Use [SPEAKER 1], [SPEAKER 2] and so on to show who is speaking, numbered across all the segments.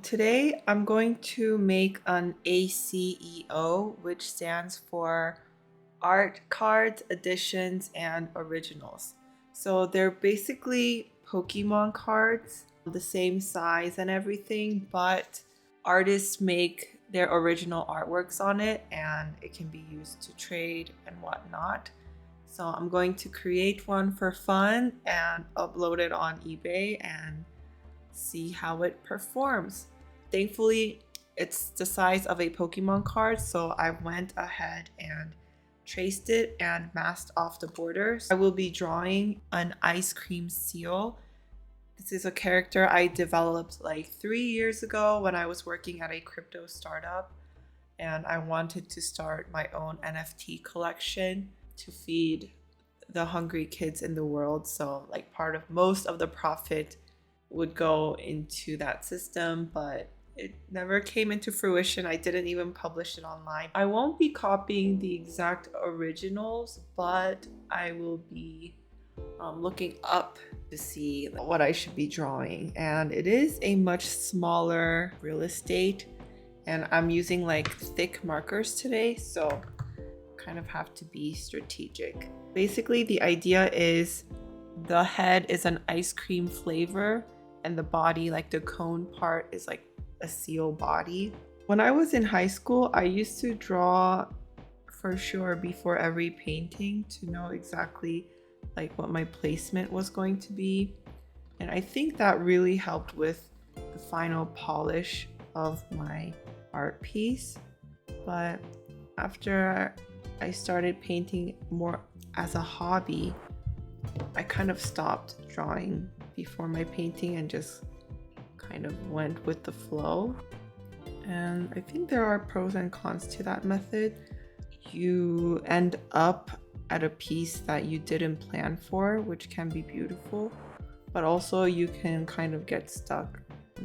[SPEAKER 1] Today I'm going to make an ACEO, which stands for Art Cards, Editions, and Originals. So they're basically Pokemon cards, the same size and everything, but artists make their original artworks on it and it can be used to trade and whatnot. So I'm going to create one for fun and upload it on eBay and see how it performs. Thankfully, it's the size of a Pokemon card, so I went ahead and traced it and masked off the borders. I will be drawing an ice cream seal. This is a character I developed like 3 years ago when I was working at a crypto startup, and I wanted to start my own NFT collection to feed the hungry kids in the world. So like most of the profit would go into that system, but it never came into fruition. I didn't even publish it online. I won't be copying the exact originals, but I will be looking up to see what I should be drawing. And it is a much smaller real estate, and I'm using like thick markers today, so kind of have to be strategic. Basically, the idea is the head is an ice cream flavor, and the body, like the cone part, is like a seal body. When I was in high school, I used to draw for sure before every painting to know exactly like what my placement was going to be. And I think that really helped with the final polish of my art piece. But after I started painting more as a hobby, I kind of stopped drawing before my painting and just kind of went with the flow. And I think there are pros and cons to that method. You end up at a piece that you didn't plan for, which can be beautiful, but also you can kind of get stuck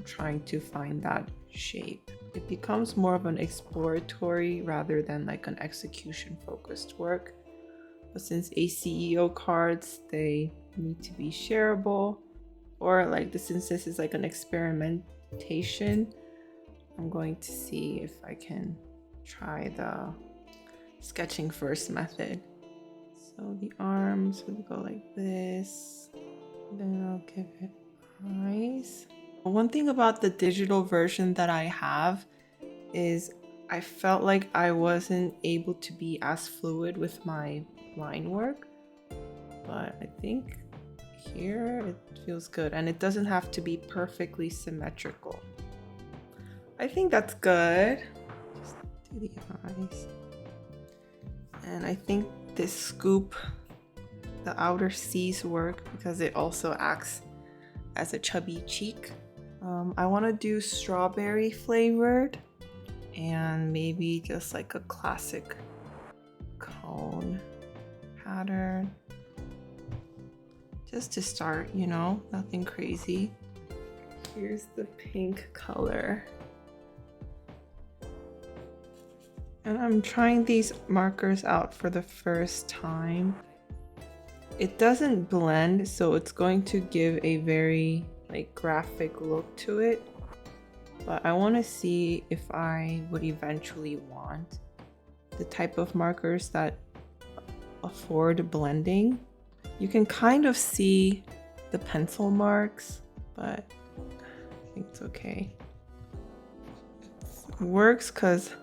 [SPEAKER 1] trying to find that shape. It becomes more of an exploratory rather than like an execution focused work. But since ACEO cards, they need to be shareable, or like since this is like an experimentation, I'm going to see if I can try the sketching first method. So the arms will go like this, then I'll give it eyes. One thing about the digital version that I have is I felt like I wasn't able to be as fluid with my line work, but I think here it feels good, and it doesn't have to be perfectly symmetrical. I think that's good. Just do the eyes. And I think this scoop, the outer C's work because it also acts as a chubby cheek. I want to do strawberry flavored and maybe just like a classic cone pattern. Just to start, you know, nothing crazy. Here's the pink color. And I'm trying these markers out for the first time. It doesn't blend, so it's going to give a very like graphic look to it. But I want to see if I would eventually want the type of markers that afford blending. You can kind of see the pencil marks, but I think it's okay. It works because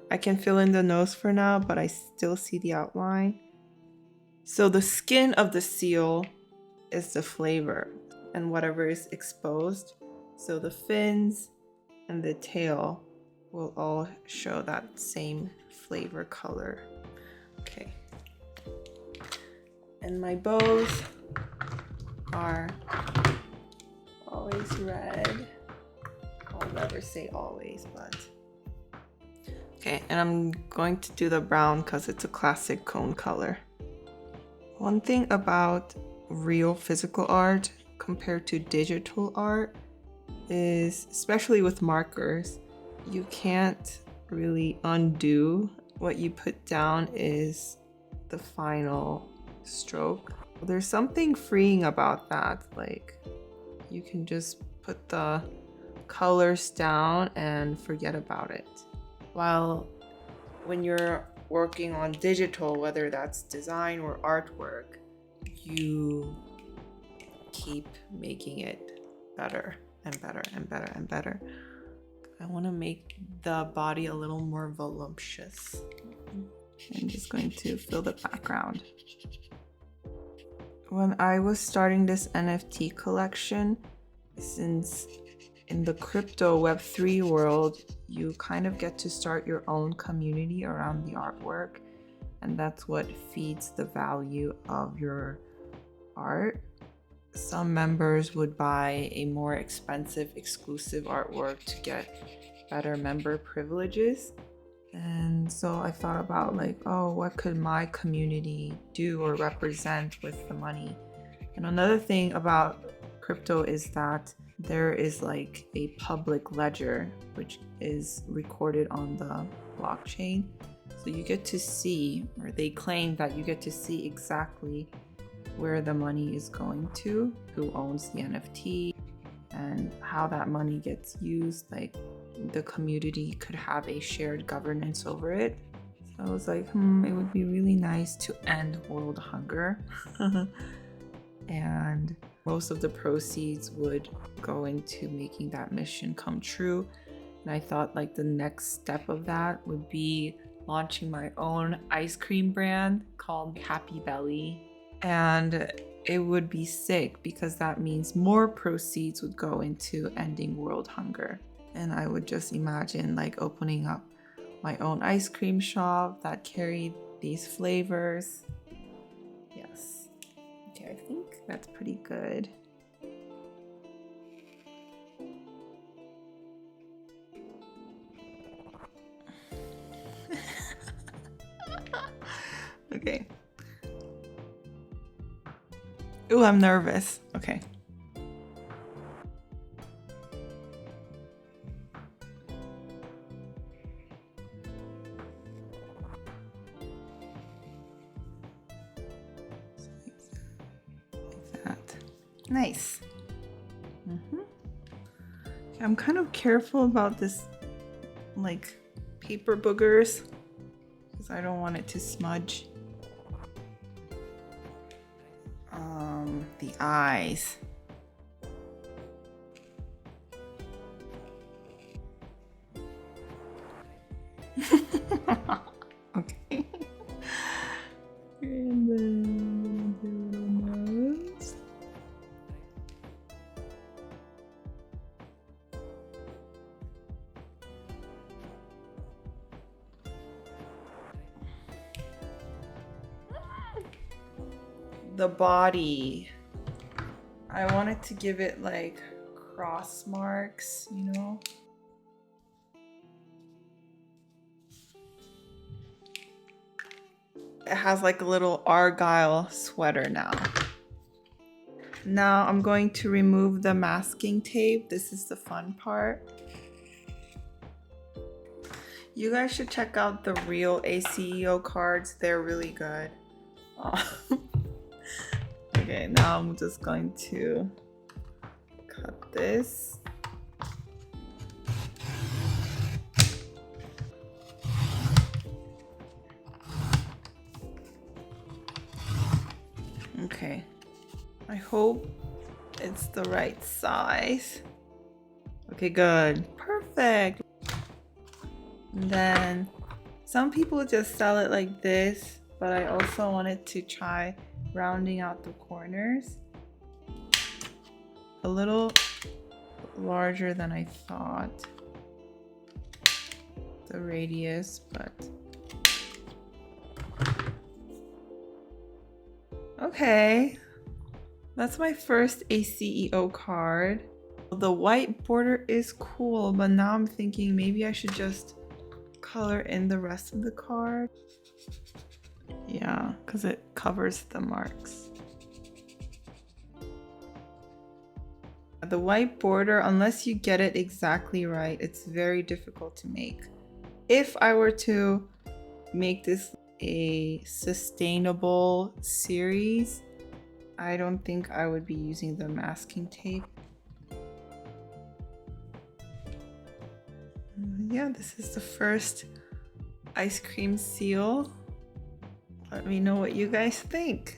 [SPEAKER 1] I can fill in the nose for now, but I still see the outline. So the skin of the seal is the flavor and whatever is exposed. So the fins and the tail will all show that same flavor color. Okay. And my bows are always red. I'll never say always, but okay. And I'm going to do the brown because it's a classic cone color. One thing about real physical art compared to digital art is, especially with markers, you can't really undo what you put down is the final stroke. There's something freeing about that. Like you can just put the colors down and forget about it. While when you're working on digital, whether that's design or artwork, you keep making it better and better and better and better. I want to make the body a little more voluptuous. I'm just going to fill the background. When I was starting this NFT collection, since in the crypto Web3 world, you kind of get to start your own community around the artwork, and that's what feeds the value of your art. Some members would buy a more expensive exclusive artwork to get better member privileges. And so I thought about like, oh, what could my community do or represent with the money? And another thing about crypto is that there is like a public ledger, which is recorded on the blockchain. So you get to see, or they claim that you get to see exactly where the money is going to, who owns the NFT, and how that money gets used. Like the community could have a shared governance over it. So I was like, it would be really nice to end world hunger. And most of the proceeds would go into making that mission come true. And I thought like the next step of that would be launching my own ice cream brand called Happy Belly. And it would be sick because that means more proceeds would go into ending world hunger. And I would just imagine like opening up my own ice cream shop that carried these flavors. Yes. Okay, I think that's pretty good. Okay. Ooh, I'm nervous. Okay. Like that. Nice. I'm kind of careful about this, like, paper boogers, because I don't want it to smudge. The eyes. Okay. And then the little nose. The body. I wanted to give it like cross marks, you know? It has like a little argyle sweater now. Now I'm going to remove the masking tape. This is the fun part. You guys should check out the real ACEO cards. They're really good. Okay, now I'm just going to cut this. Okay, I hope it's the right size. Okay, good. Perfect. And then some people just sell it like this, but I also wanted to try rounding out the corners. A little larger than I thought, the radius, but okay. That's my first ACEO card. The white border is cool, but now I'm thinking maybe I should just color in the rest of the card. Yeah, because it covers the marks. The white border, unless you get it exactly right, it's very difficult to make. If I were to make this a sustainable series, I don't think I would be using the masking tape. yeah, this is the first ice cream seal. Let me know what you guys think.